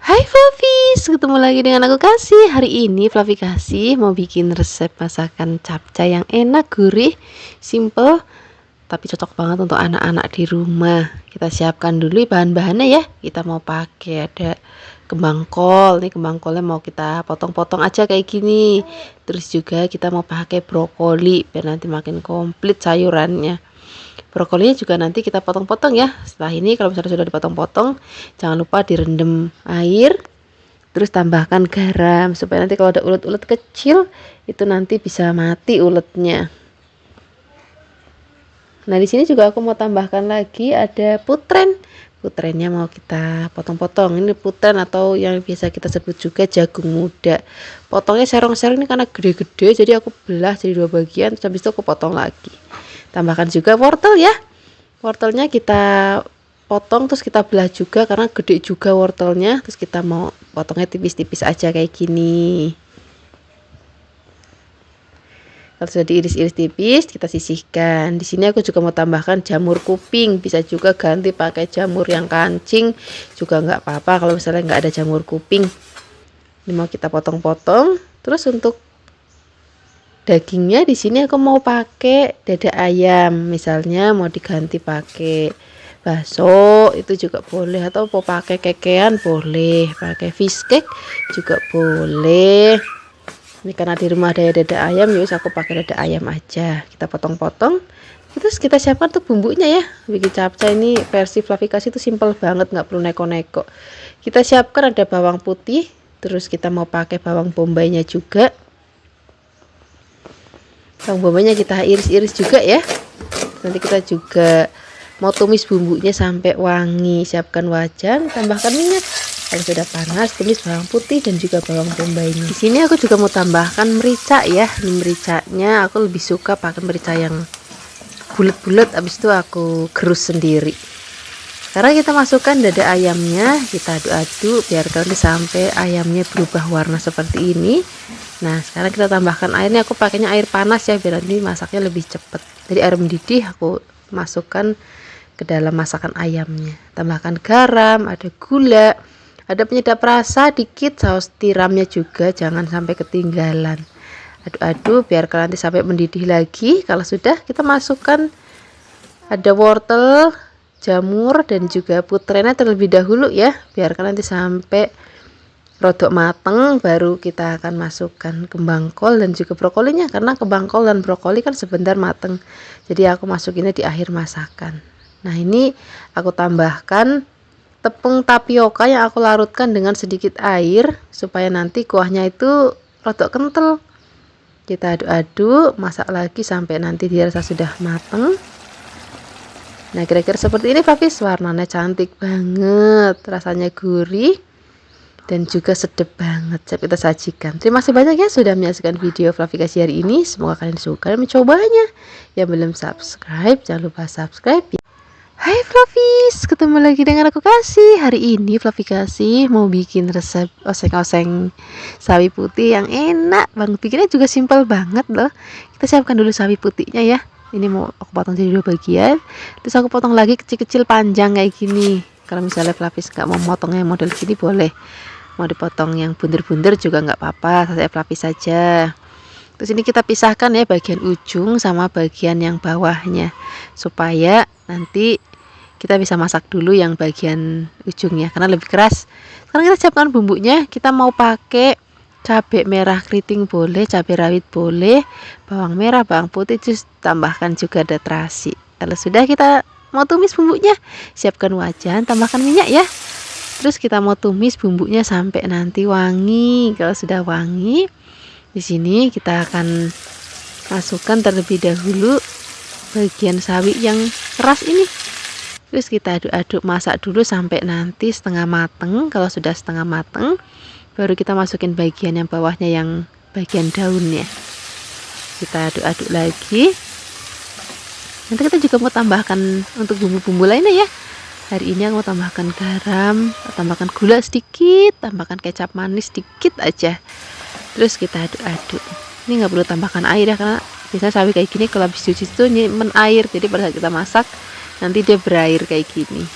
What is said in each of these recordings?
Hai Fluffy, ketemu lagi dengan aku Kasih. Hari ini Fluffy Kasih mau bikin resep masakan capcay yang enak, gurih, simple, tapi cocok banget untuk anak-anak di rumah. Kita siapkan dulu bahan-bahannya ya. Kita mau pakai ada kembang kol. Nih kembang kolnya mau kita potong-potong aja kayak gini. Terus juga kita mau pakai brokoli biar nanti makin komplit sayurannya. Brokolinya juga nanti kita potong-potong ya. Setelah ini kalau misalnya sudah dipotong-potong, jangan lupa direndam air. Terus tambahkan garam supaya nanti kalau ada ulet-ulet kecil itu nanti bisa mati uletnya. Nah, di sini juga aku mau tambahkan lagi ada putren. Putrennya mau kita potong-potong. Ini putren atau yang biasa kita sebut juga jagung muda. Potongnya serong-serong ini karena gede-gede, jadi aku belah jadi 2 bagian, terus habis itu aku potong lagi. Tambahkan juga wortel ya. Wortelnya kita potong terus kita belah juga karena gede juga wortelnya. Terus kita mau potongnya tipis-tipis aja kayak gini. Kalau sudah diiris-iris tipis, kita sisihkan. Di sini aku juga mau tambahkan jamur kuping. Bisa juga ganti pakai jamur yang kancing, juga nggak apa-apa kalau misalnya nggak ada jamur kuping. Ini mau kita potong-potong. Terus untuk dagingnya di sini aku mau pakai dada ayam, misalnya mau diganti pakai bakso itu juga boleh, atau mau pakai kekean boleh, pakai fish cake juga boleh. Ini karena di rumah ada dada ayam, ya aku pakai dada ayam aja. Kita potong-potong, terus kita siapkan tuh bumbunya ya. Bikin capcay ini versi Fluffy Kasih itu simple banget, nggak perlu neko-neko. Kita siapkan ada bawang putih, terus kita mau pakai bawang bombaynya juga. Bawang bombay kita iris-iris juga ya. Nanti kita juga mau tumis bumbunya sampai wangi. Siapkan wajan, tambahkan minyak. Kalau sudah panas, tumis bawang putih dan juga bawang bombaynya. Di sini aku juga mau tambahkan merica ya. Ini mericanya aku lebih suka pakai merica yang bulat-bulat, habis itu aku gerus sendiri. Sekarang kita masukkan dada ayamnya, kita aduk-aduk biarkan sampai ayamnya berubah warna seperti ini. Nah, sekarang kita tambahkan airnya. Aku pakainya air panas ya biar nanti masaknya lebih cepat. Jadi air mendidih aku masukkan ke dalam masakan ayamnya. Tambahkan garam, ada gula, ada penyedap rasa dikit, saus tiramnya juga jangan sampai ketinggalan. Aduk-aduk biarkan nanti sampai mendidih lagi. Kalau sudah, kita masukkan ada wortel, jamur dan juga putrennya terlebih dahulu ya. Biarkan nanti sampai rodok mateng, baru kita akan masukkan kembang kol dan juga brokolinya, karena kembang kol dan brokoli kan sebentar mateng, jadi aku masukinnya di akhir masakan. Nah, ini aku tambahkan tepung tapioka yang aku larutkan dengan sedikit air supaya nanti kuahnya itu rodok kental. Kita aduk-aduk, masak lagi sampai nanti dirasa sudah mateng. Nah, kira-kira seperti ini Fluffy, warnanya cantik banget, rasanya gurih dan juga sedap banget. Siap kita sajikan. Terima kasih banyak ya sudah menyaksikan video Fluffy Kasih hari ini. Semoga kalian suka dan mencobanya. Yang belum subscribe, jangan lupa subscribe ya. Hai Fluffy, ketemu lagi dengan aku Kasih. Hari ini Fluffy Kasih mau bikin resep oseng-oseng sawi putih yang enak banget. Bikinnya juga simple banget loh. Kita siapkan dulu sawi putihnya ya. Ini mau aku potong jadi 2 bagian. Terus aku potong lagi kecil-kecil panjang kayak gini. Kalau misalnya Fluffy nggak mau motongnya model gini boleh. Mau dipotong yang bunder-bunder juga nggak apa-apa, saya Fluffy saja. Terus ini kita pisahkan ya bagian ujung sama bagian yang bawahnya, supaya nanti kita bisa masak dulu yang bagian ujungnya karena lebih keras. Sekarang kita siapkan bumbunya. Kita mau pakai cabai merah keriting boleh, cabai rawit boleh, bawang merah, bawang putih, terus tambahkan juga ada terasi. Kalau sudah, kita mau tumis bumbunya. Siapkan wajan, tambahkan minyak ya. Terus kita mau tumis bumbunya sampai nanti wangi. Kalau sudah wangi, di sini kita akan masukkan terlebih dahulu bagian sawi yang keras ini. Terus kita aduk-aduk, masak dulu sampai nanti setengah mateng. Kalau sudah setengah mateng, baru kita masukin bagian yang bawahnya yang bagian daunnya. Kita aduk-aduk lagi. Nanti kita juga mau tambahkan untuk bumbu-bumbu lainnya ya. Hari ini aku mau tambahkan garam, tambahkan gula sedikit, tambahkan kecap manis sedikit aja. Terus kita aduk-aduk. Ini nggak perlu tambahkan air ya, karena biasanya sawi kayak gini kalau habis cuci itu nyimpen air. Jadi pada saat kita masak nanti dia berair kayak gini.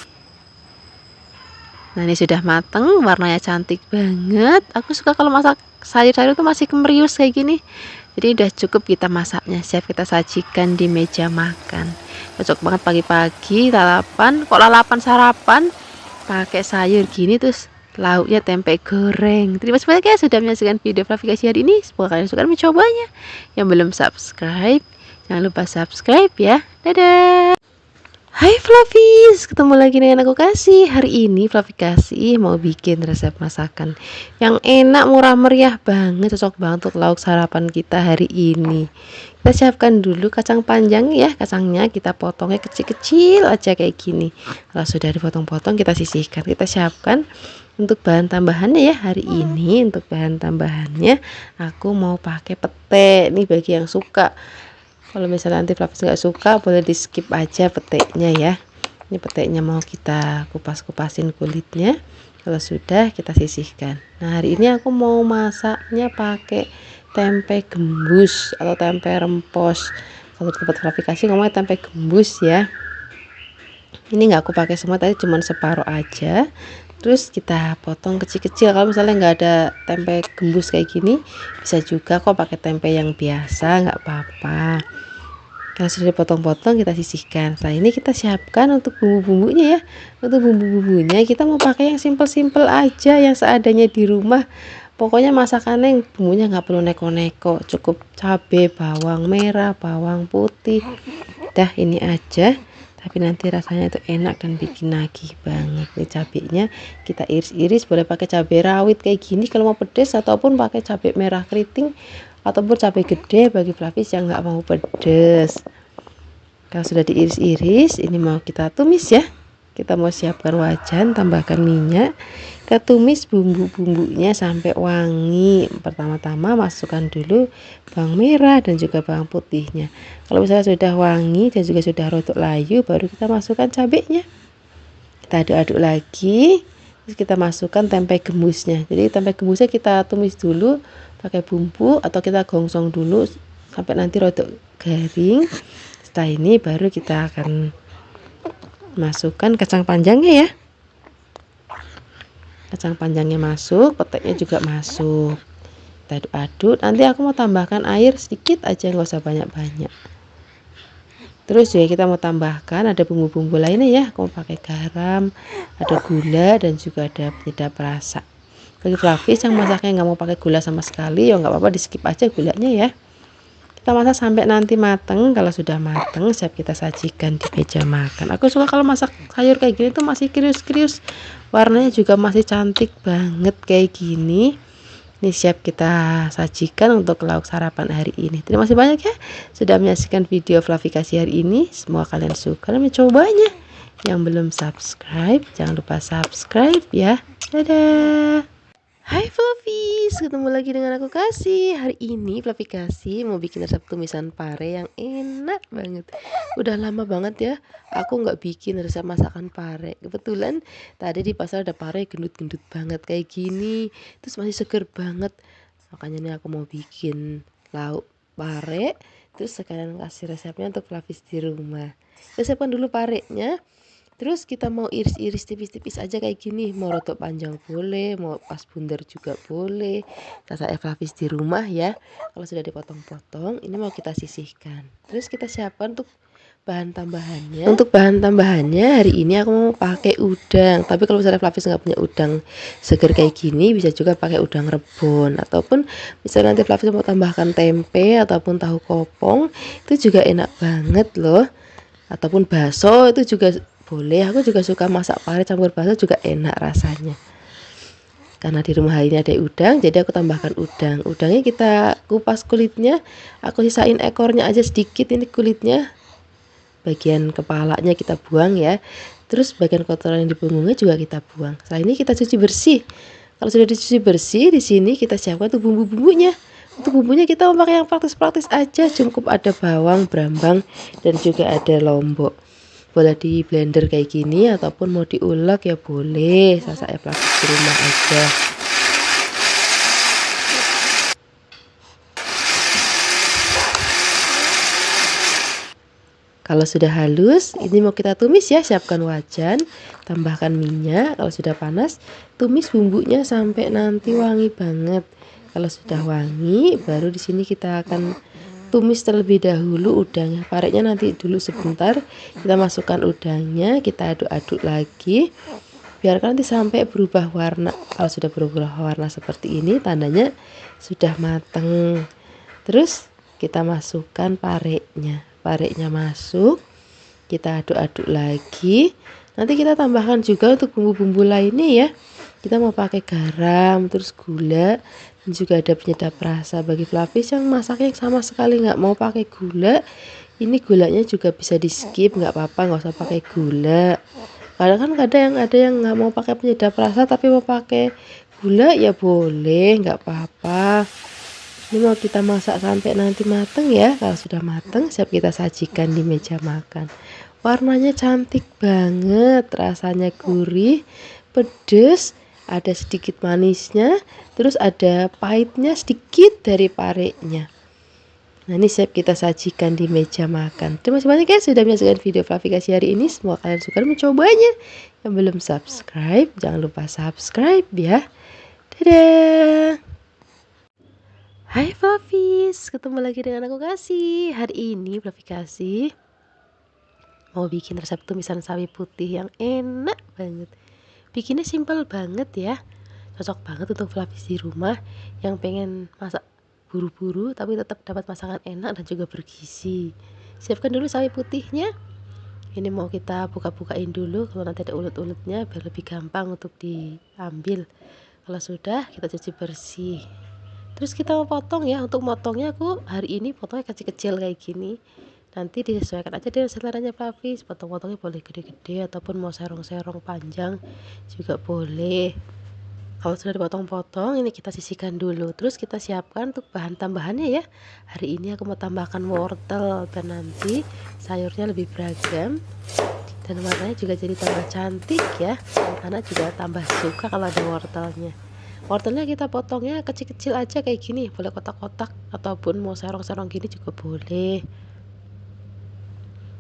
Nah ini sudah mateng, warnanya cantik banget. Aku suka kalau masak sayur-sayur itu masih kemerius kayak gini. Jadi udah cukup kita masaknya, siap kita sajikan di meja makan. Cocok banget pagi-pagi lalapan, kok lalapan sarapan pakai sayur gini, terus lauknya tempe goreng. Terima kasih banyak ya sudah menyaksikan video Flavikasi hari ini. Semoga kalian suka mencobanya. Yang belum subscribe, jangan lupa subscribe ya. Dadah. Hai Flavis, ketemu lagi dengan aku Kasih. Hari ini Flavi Kasih mau bikin resep masakan yang enak, murah meriah banget, cocok banget untuk lauk sarapan kita hari ini. Kita siapkan dulu kacang panjang ya. Kacangnya kita potongnya kecil-kecil aja kayak gini. Kalau sudah dipotong-potong kita sisihkan. Kita siapkan untuk bahan tambahannya ya. Hari ini untuk bahan tambahannya aku mau pakai pete nih bagi yang suka. Kalau misalnya nanti Flavis nggak suka, boleh di skip aja peteknya ya. Ini peteknya mau kita kupas-kupasin kulitnya. Kalau sudah kita sisihkan. Nah hari ini aku mau masaknya pakai tempe gembus atau tempe rempos. Kalau di tempat Flavikasi ngomongnya tempe gembus ya. Ini nggak aku pakai semua, tadi cuma separuh aja. Terus kita potong kecil-kecil. Kalau misalnya nggak ada tempe gembus kayak gini, bisa juga kok pakai tempe yang biasa, nggak apa-apa. Kalau sudah dipotong-potong kita sisihkan. Setelah ini kita siapkan untuk bumbu-bumbunya ya. Untuk bumbu-bumbunya kita mau pakai yang simple-simple aja, yang seadanya di rumah. Pokoknya masakannya yang bumbunya nggak perlu neko-neko, cukup cabai, bawang merah, bawang putih. Dah ini aja. Tapi nanti rasanya itu enak dan bikin nagih banget. Nih cabenya kita iris-iris, boleh pakai cabai rawit kayak gini kalau mau pedas, ataupun pakai cabai merah keriting ataupun cabai gede bagi Flavis yang nggak mau pedas. Kalau sudah diiris-iris, ini mau kita tumis ya. Kita mau siapkan wajan, tambahkan minyak, kita tumis bumbu-bumbunya sampai wangi. Pertama-tama masukkan dulu bawang merah dan juga bawang putihnya. Kalau misalnya sudah wangi dan juga sudah rodok layu, baru kita masukkan cabenya. Kita aduk-aduk lagi, terus kita masukkan tempe gembusnya. Jadi tempe gembusnya kita tumis dulu pakai bumbu atau kita gongsong dulu sampai nanti rodok garing. Setelah ini baru kita akan masukkan kacang panjangnya ya. Kacang panjangnya masuk, peteknya juga masuk. Kita aduk-aduk. Nanti aku mau tambahkan air sedikit aja, nggak usah banyak-banyak. Terus juga kita mau tambahkan ada bumbu-bumbu lainnya ya. Aku mau pakai garam, ada gula dan juga ada penyedap rasa. Bagi Flavis yang masaknya nggak mau pakai gula sama sekali, ya nggak apa-apa, di skip aja gulanya ya. Kita masak sampai nanti mateng. Kalau sudah mateng, siap kita sajikan di meja makan. Aku suka kalau masak sayur kayak gini tuh masih krius-krius, warnanya juga masih cantik banget kayak gini. Ini siap kita sajikan untuk lauk sarapan hari ini. Terima kasih banyak ya sudah menyaksikan video Flavikasi hari ini. Semoga kalian suka dan mencobanya. Yang belum subscribe, jangan lupa subscribe ya. Dadah. Hai Flavis, ketemu lagi dengan aku Kasih. Hari ini Flavikasi mau bikin resep tumisan pare yang enak banget. Udah lama banget ya aku nggak bikin resep masakan pare. Kebetulan tadi di pasar ada pare gendut-gendut banget kayak gini, terus masih seger banget. Makanya nih aku mau bikin lauk pare, terus sekalian kasih resepnya untuk Flavis di rumah. Kita siapkan dulu parenya. Terus kita mau iris-iris tipis-tipis aja kayak gini. Mau rotok panjang boleh, mau pas bundar juga boleh. Rasa Flavis di rumah ya. Kalau sudah dipotong-potong, ini mau kita sisihkan. Terus kita siapkan untuk bahan tambahannya. Untuk bahan tambahannya hari ini aku mau pakai udang. Tapi kalau misalnya Flavis nggak punya udang seger kayak gini, bisa juga pakai udang rebon. Ataupun misalnya nanti Flavis mau tambahkan tempe ataupun tahu kopong, itu juga enak banget loh. Ataupun bakso itu juga boleh. Aku juga suka masak pare campur bakso, juga enak rasanya. Karena di rumah ini ada udang, jadi aku tambahkan udang. Udangnya kita kupas kulitnya, aku sisain ekornya aja sedikit, ini kulitnya. Bagian kepalanya kita buang ya. Terus bagian kotoran yang di punggungnya juga kita buang. Setelah ini kita cuci bersih. Kalau sudah dicuci bersih, di sini kita siapkan tuh bumbu-bumbunya. Untuk bumbunya kita mau pakai yang praktis-praktis aja, cukup ada bawang, brambang, dan juga ada lombok. Boleh di blender kayak gini ataupun mau diulek ya boleh. Saya plastik di rumah aja. Kalau sudah halus, ini mau kita tumis ya. Siapkan wajan, tambahkan minyak. Kalau sudah panas, tumis bumbunya sampai nanti wangi banget. Kalau sudah wangi, baru di sini kita akan tumis terlebih dahulu udangnya. Pareknya nanti dulu sebentar. Kita masukkan udangnya, kita aduk-aduk lagi. Biarkan nanti sampai berubah warna. Kalau sudah berubah warna seperti ini, tandanya sudah matang. Terus kita masukkan pareknya. Pareknya masuk, kita aduk-aduk lagi. Nanti kita tambahkan juga untuk bumbu-bumbu lainnya ya. Kita mau pakai garam, terus gula, dan juga ada penyedap rasa. Bagi Flavis yang masaknya sama sekali nggak mau pakai gula, ini gulanya juga bisa di skip, nggak apa-apa, nggak usah pakai gula. Kadang kan ada yang nggak mau pakai penyedap rasa tapi mau pakai gula, ya boleh, nggak apa-apa. Ini mau kita masak sampai nanti mateng ya. Kalau sudah mateng, siap kita sajikan di meja makan. Warnanya cantik banget, rasanya gurih, pedas, ada sedikit manisnya, terus ada pahitnya sedikit dari pareknya. Nah, ini siap kita sajikan di meja makan. Terima kasih banyak ya sudah menyaksikan video Flavi Kasih hari ini. Semoga kalian suka mencobanya. Yang belum subscribe, jangan lupa subscribe ya. Dadah. Hai Flavis, ketemu lagi dengan aku Kasih. Hari ini Flavi Kasih mau bikin resep tumisan sawi putih yang enak banget. Bikinnya simple banget ya. Cocok banget untuk Flavis di rumah yang pengen masak buru-buru tapi tetap dapat masakan enak dan juga bergizi. Siapkan dulu sawi putihnya. Ini mau kita buka-bukain dulu kalau nanti ada ulet-uletnya biar lebih gampang untuk diambil. Kalau sudah, kita cuci bersih. Terus kita mau potong ya. Untuk motongnya aku hari ini potongnya kecil-kecil kayak gini. Nanti disesuaikan aja dengan seleranya Flavis. Potong-potongnya boleh gede-gede ataupun mau serong-serong panjang juga boleh. Kalau sudah dipotong-potong, ini kita sisihkan dulu. Terus kita siapkan untuk bahan tambahannya ya. Hari ini aku mau tambahkan wortel dan nanti sayurnya lebih beragam dan warnanya juga jadi tambah cantik ya. Anak juga tambah suka kalau ada wortelnya. Wortelnya kita potongnya kecil-kecil aja kayak gini, boleh kotak-kotak ataupun mau serong-serong gini juga boleh.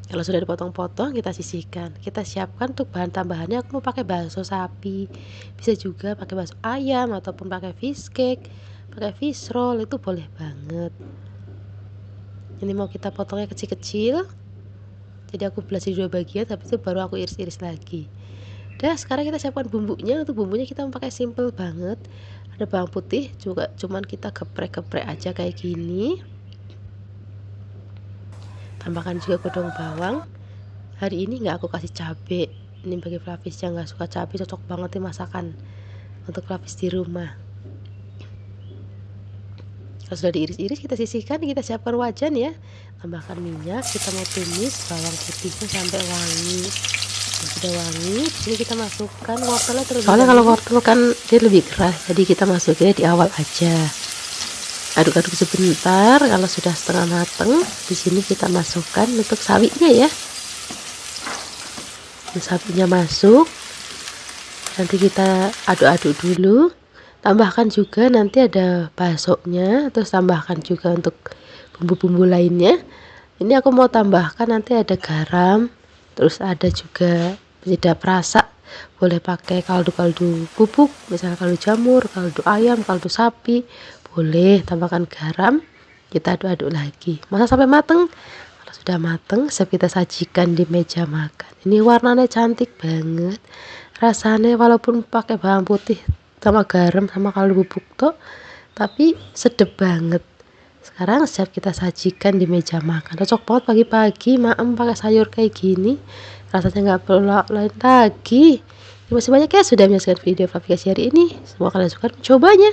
Kalau sudah dipotong-potong, kita sisihkan. Kita siapkan untuk bahan tambahannya. Aku mau pakai bakso sapi, bisa juga pakai bakso ayam ataupun pakai fish cake, pakai fish roll, itu boleh banget. Ini mau kita potongnya kecil-kecil, jadi aku belah jadi 2 bagian, habis itu baru aku iris-iris lagi. Dah, sekarang kita siapkan bumbunya. Untuk bumbunya kita pakai simple banget. Ada bawang putih juga, cuman kita geprek-geprek aja kayak gini. Tambahkan juga godong bawang. Hari ini nggak aku kasih cabai. Ini bagi Flavis yang nggak suka cabai, cocok banget nih masakan untuk Flavis di rumah. Kalau sudah diiris-iris, kita sisihkan. Kita siapkan wajan ya. Tambahkan minyak. Kita mau tumis bawang putihnya sampai wangi. Sudah wangi, ini kita masukkan wortelnya terlebih dahulu. Soalnya kalau wortel kan dia lebih keras, jadi kita masukinnya di awal aja. Aduk-aduk sebentar. Kalau sudah setengah mateng, di sini kita masukkan untuk sawinya ya. Sawinya masuk, nanti kita aduk-aduk dulu. Tambahkan juga nanti ada baksonya, terus tambahkan juga untuk bumbu-bumbu lainnya. Ini aku mau tambahkan nanti ada garam. Terus ada juga penyedap rasa, boleh pakai kaldu-kaldu bubuk, misalnya kaldu jamur, kaldu ayam, kaldu sapi, boleh. Tambahkan garam, kita aduk-aduk lagi, masak sampai mateng. Kalau sudah mateng, siap kita sajikan di meja makan. Ini warnanya cantik banget, rasanya walaupun pakai bawang putih sama garam sama kaldu bubuk tuh, tapi sedap banget. Sekarang siap kita sajikan di meja makan. Cocok banget pagi-pagi maem pakai sayur kayak gini. Rasanya nggak perlu lain lagi. Terima kasih banyak ya sudah menyaksikan video Flavi Kasih hari ini. Semoga kalian suka mencobanya.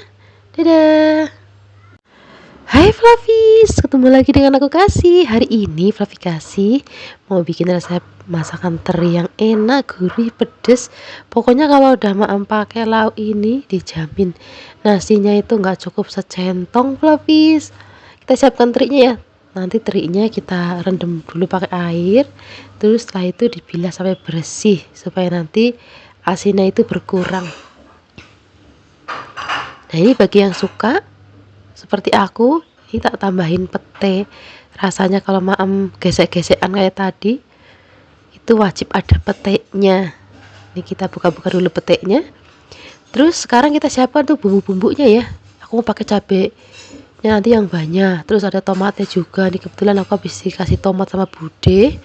Dadah. Hai Flavis, ketemu lagi dengan aku Kasih. Hari ini Flavi Kasih mau bikin resep masakan teri yang enak, gurih, pedes. Pokoknya kalau udah maem pakai lauk ini dijamin nasinya itu nggak cukup secentong Flavis. Kita siapkan terinya ya. Nanti terinya kita rendam dulu pakai air. Terus setelah itu dibilas sampai bersih supaya nanti asinnya itu berkurang. Nah, ini bagi yang suka seperti aku Ini tak tambahin pete. Rasanya kalau maem gesek-gesekan kayak tadi itu wajib ada petenya. Ini kita buka-buka dulu petenya. Terus sekarang kita siapkan tuh bumbu-bumbunya ya. Aku mau pakai cabenya nanti yang banyak. Terus ada tomatnya juga. Nih kebetulan aku habis dikasih tomat sama bude.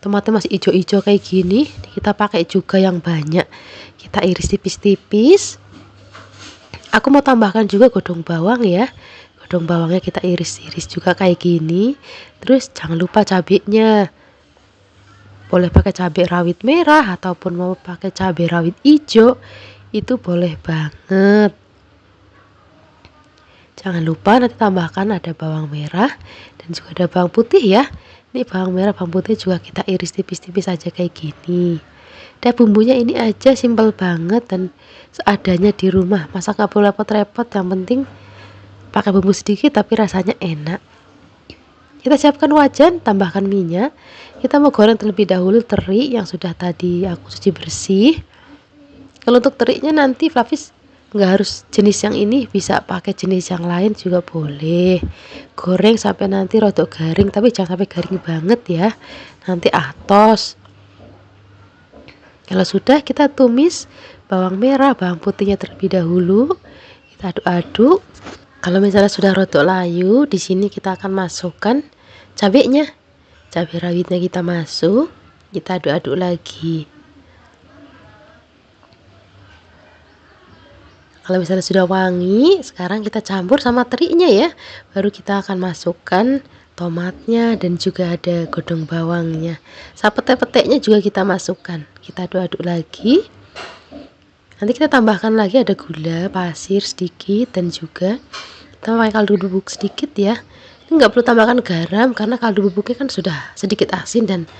Tomatnya masih hijau-hijau kayak gini. Kita pakai juga yang banyak. Kita iris tipis-tipis. Aku mau tambahkan juga godong bawang ya. Godong bawangnya kita iris-iris juga kayak gini. Terus jangan lupa cabenya. Boleh pakai cabai rawit merah ataupun mau pakai cabai rawit hijau. Itu boleh banget. Jangan lupa nanti tambahkan ada bawang merah dan juga ada bawang putih ya. Ini bawang merah, bawang putih juga kita iris tipis-tipis aja kayak gini. Dan bumbunya ini aja simpel banget dan seadanya di rumah. Masa nggak perlu repot-repot, yang penting pakai bumbu sedikit tapi rasanya enak. Kita siapkan wajan, tambahkan minyak. Kita mau goreng terlebih dahulu teri yang sudah tadi aku cuci bersih. Kalau untuk terinya nanti Flavis nggak harus jenis yang ini, bisa pakai jenis yang lain juga boleh. Goreng sampai nanti rodok garing, tapi jangan sampai garing banget ya, nanti atos. Kalau sudah, kita tumis bawang merah, bawang putihnya terlebih dahulu. Kita aduk-aduk. Kalau misalnya sudah rodok layu, di sini kita akan masukkan cabenya. Cabai rawitnya kita masuk, kita aduk-aduk lagi. Kalau misalnya sudah wangi, sekarang kita campur sama terinya ya. Baru kita akan masukkan tomatnya dan juga ada godong bawangnya. Pete-petenya juga kita masukkan. Kita aduk-aduk lagi. Nanti kita tambahkan lagi ada gula, pasir sedikit dan juga kita pakai kaldu bubuk sedikit ya. Ini nggak perlu tambahkan garam karena kaldu bubuknya kan sudah sedikit asin dan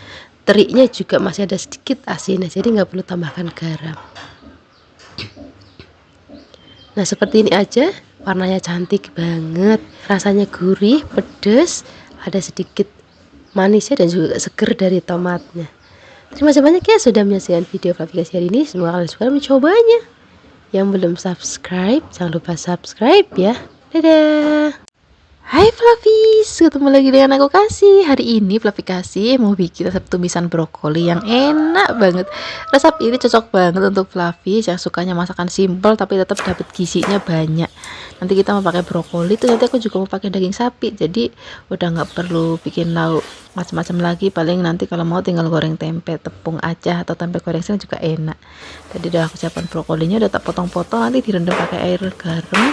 terinya juga masih ada sedikit asinnya. Jadi nggak perlu tambahkan garam. Nah seperti ini aja, warnanya cantik banget, rasanya gurih, pedas, ada sedikit manisnya dan juga seger dari tomatnya. Terima kasih banyak ya sudah menyaksikan video Flavi hari ini, semoga kalian suka mencobanya. Yang belum subscribe, jangan lupa subscribe ya. Dadah. Hai Flavis, ketemu lagi dengan aku Kasih. Hari ini Flavi Kasih mau bikin resep tumisan brokoli yang enak banget. Resep ini cocok banget untuk Flavis yang sukanya masakan simple tapi tetap dapat gizinya banyak. Nanti kita mau pakai brokoli itu, nanti aku juga mau pakai daging sapi. Jadi udah nggak perlu bikin lauk macam-macam lagi. Paling nanti kalau mau tinggal goreng tempe tepung aja atau tempe goreng sini juga enak. Tadi udah aku siapkan brokolinya, udah tak potong-potong, nanti direndam pakai air garam.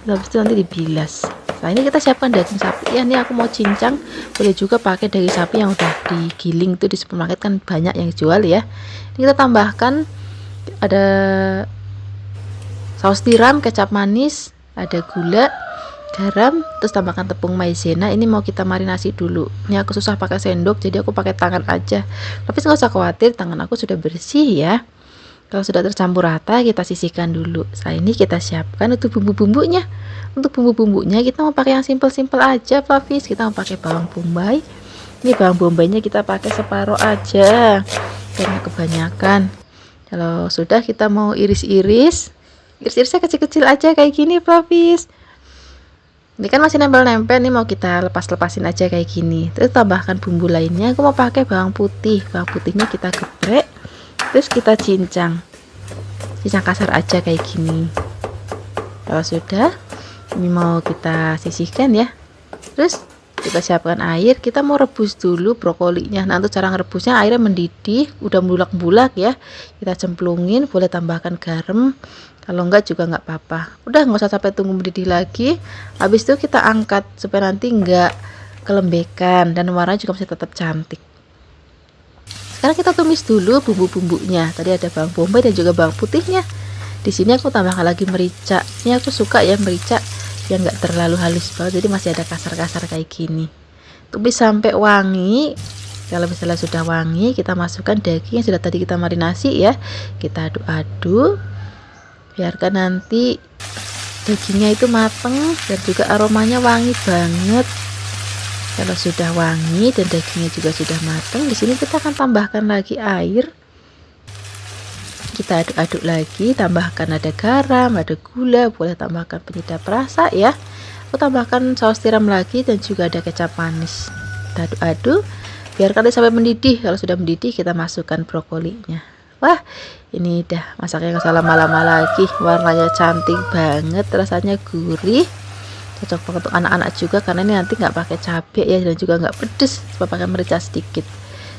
Habis itu nanti dibilas. Nah ini kita siapkan daging sapi ya, ini aku mau cincang. Boleh juga pakai daging sapi yang udah digiling, itu di supermarket kan banyak yang jual ya. Ini kita tambahkan ada saus tiram, kecap manis, ada gula, garam, terus tambahkan tepung maizena. Ini mau kita marinasi dulu. Ini aku susah pakai sendok jadi aku pakai tangan aja, tapi nggak usah khawatir, tangan aku sudah bersih ya. Kalau sudah tercampur rata, kita sisihkan dulu. Setelah ini kita siapkan untuk bumbu-bumbunya. Untuk bumbu-bumbunya kita mau pakai yang simple-simple aja Flavis. Kita mau pakai bawang bombay. Ini bawang bombaynya kita pakai separuh aja karena kebanyakan. Kalau sudah, kita mau iris-iris. Iris-irisnya kecil-kecil aja kayak gini Flavis. Ini kan masih nempel-nempel, nih mau kita lepas-lepasin aja kayak gini. Terus tambahkan bumbu lainnya. Aku mau pakai bawang putih. Bawang putihnya kita geprek. Terus kita cincang kasar aja kayak gini. Kalau sudah, ini mau kita sisihkan ya. Terus kita siapkan air, kita mau rebus dulu brokolinya. Nah untuk cara ngerebusnya, airnya mendidih, udah bulak-bulak ya, kita cemplungin. Boleh tambahkan garam, kalau enggak juga nggak apa-apa. Udah nggak usah sampai tunggu mendidih lagi. Habis itu kita angkat supaya nanti nggak kelembekan dan warnanya juga masih tetap cantik. Sekarang kita tumis dulu bumbu-bumbunya. Tadi ada bawang bombay dan juga bawang putihnya. Di sini aku tambahkan lagi merica. Ini aku suka ya merica yang nggak terlalu halus banget, jadi masih ada kasar-kasar kayak gini. Tumis sampai wangi. Kalau misalnya sudah wangi, kita masukkan daging yang sudah tadi kita marinasi ya. Kita aduk-aduk. Biarkan nanti dagingnya itu mateng dan juga aromanya wangi banget. Kalau sudah wangi dan dagingnya juga sudah matang, di sini kita akan tambahkan lagi air. Kita aduk-aduk lagi, tambahkan ada garam, ada gula, boleh tambahkan penyedap rasa ya. aku tambahkan saus tiram lagi dan juga ada kecap manis. Kita aduk-aduk biarkan sampai mendidih. Kalau sudah mendidih kita masukkan brokolinya. Wah, ini udah masaknya nggak usah lama-lama lagi. Warnanya cantik banget, rasanya gurih, cocok banget untuk anak-anak juga karena ini nanti nggak pakai cabai ya, dan juga nggak pedes, cuma pakai merica sedikit.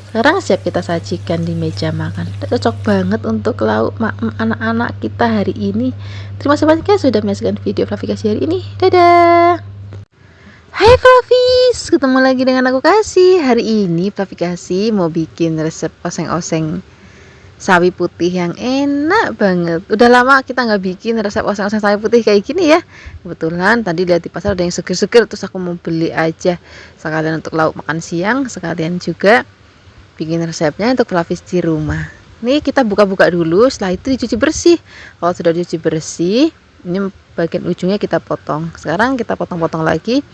Sekarang siap kita sajikan di meja makan. Cocok banget untuk lauk anak-anak kita hari ini. Terima kasih banyak ya sudah menyaksikan video Fluffy Kasih hari ini. Dadah. Hai Fluffies, ketemu lagi dengan aku Kasih. Hari ini Fluffy Kasih mau bikin resep oseng-oseng sawi putih yang enak banget. Udah lama kita nggak bikin resep oseng-oseng sawi putih kayak gini ya. Kebetulan tadi lihat di pasar ada yang seger-seger, terus aku mau beli aja sekalian untuk lauk makan siang, sekalian juga bikin resepnya untuk Fluffies di rumah. Nih kita buka-buka dulu, setelah itu dicuci bersih. Kalau sudah dicuci bersih, ini bagian ujungnya kita potong. Sekarang kita potong-potong lagi.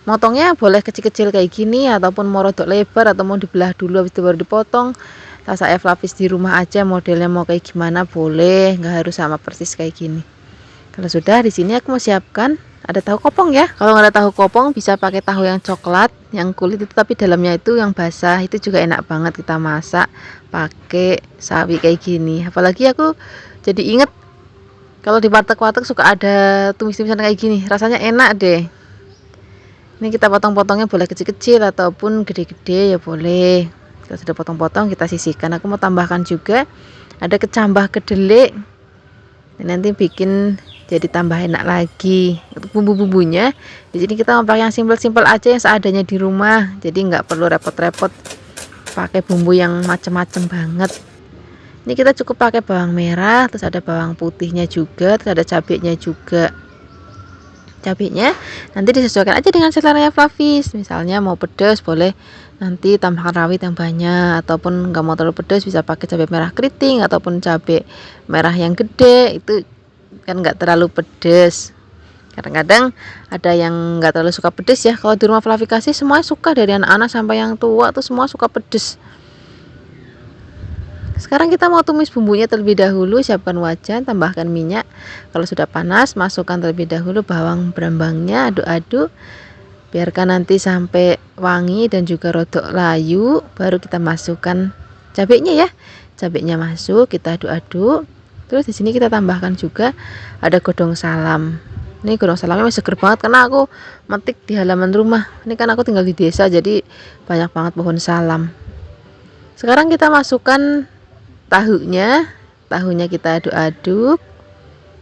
Motongnya boleh kecil-kecil kayak gini, ataupun mau rodok lebar, atau mau dibelah dulu habis itu baru dipotong. Saya Fluffies di rumah aja, modelnya mau kayak gimana boleh, nggak harus sama persis kayak gini. Kalau sudah, di sini aku mau siapkan ada tahu kopong ya. Kalau nggak ada tahu kopong bisa pakai tahu yang coklat, yang kulit itu tapi dalamnya itu yang basah, itu juga enak banget kita masak pakai sawi kayak gini. Apalagi aku jadi inget kalau di warteg-warteg suka ada tumis-tumisan kayak gini, rasanya enak deh. Ini kita potong-potongnya boleh kecil-kecil ataupun gede-gede ya boleh. Kalau sudah potong-potong kita sisihkan. Aku mau tambahkan juga ada kecambah kedelai. Nanti bikin jadi tambah enak lagi. Untuk bumbu-bumbunya di sini kita mau pakai yang simpel-simpel aja, yang seadanya di rumah, jadi nggak perlu repot-repot pakai bumbu yang macem-macem banget. Ini kita cukup pakai bawang merah, terus ada bawang putihnya juga, terus ada cabenya juga. Cabenya nanti disesuaikan aja dengan selera Fluffies. Misalnya mau pedas boleh nanti tambahkan rawit yang banyak, ataupun nggak mau terlalu pedas bisa pakai cabai merah keriting ataupun cabai merah yang gede, itu kan nggak terlalu pedas. Kadang-kadang ada yang nggak terlalu suka pedas ya. Kalau di rumah Fluffy Kasih semuanya suka, dari anak-anak sampai yang tua tuh semua suka pedas. Sekarang kita mau tumis bumbunya terlebih dahulu. Siapkan wajan, tambahkan minyak. Kalau sudah panas, masukkan terlebih dahulu bawang brambangnya, aduk-aduk. Biarkan nanti sampai wangi dan juga rodok layu, baru kita masukkan cabenya ya. Cabenya masuk, kita aduk-aduk. Terus di sini kita tambahkan juga ada godong salam. Ini godong salamnya masih seger banget karena aku metik di halaman rumah. Ini kan aku tinggal di desa, jadi banyak banget pohon salam. Sekarang kita masukkan tahunya kita aduk-aduk,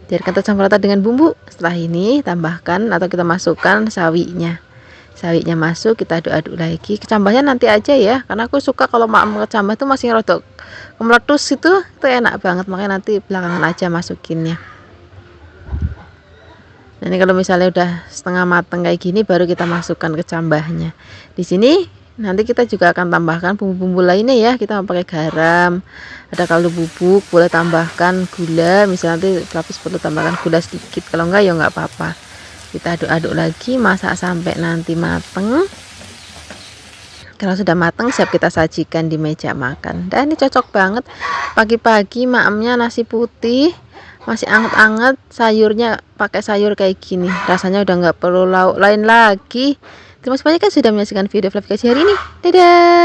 biarkan tercampur rata dengan bumbu. Setelah ini tambahkan atau kita masukkan sawinya masuk, kita aduk-aduk lagi. Kecambahnya nanti aja ya, karena aku suka kalau kecambah itu masih rodok kemeletus, itu enak banget, makanya nanti belakangan aja masukinnya. Nah, ini kalau misalnya udah setengah matang kayak gini baru kita masukkan kecambahnya. Di sini nanti kita juga akan tambahkan bumbu-bumbu lainnya ya. Kita mau pakai garam, ada kaldu bubuk, boleh tambahkan gula, misalnya nanti Fluffies perlu tambahkan gula sedikit, kalau enggak ya enggak apa-apa. Kita aduk-aduk lagi, masak sampai nanti mateng. Kalau sudah mateng siap kita sajikan di meja makan. Dan ini cocok banget pagi-pagi maemnya nasi putih masih anget-anget, sayurnya pakai sayur kayak gini, rasanya udah nggak perlu lauk lain lagi. Terima kasih banyak ya sudah menyaksikan video Fluffy Kasih hari ini. Dadah.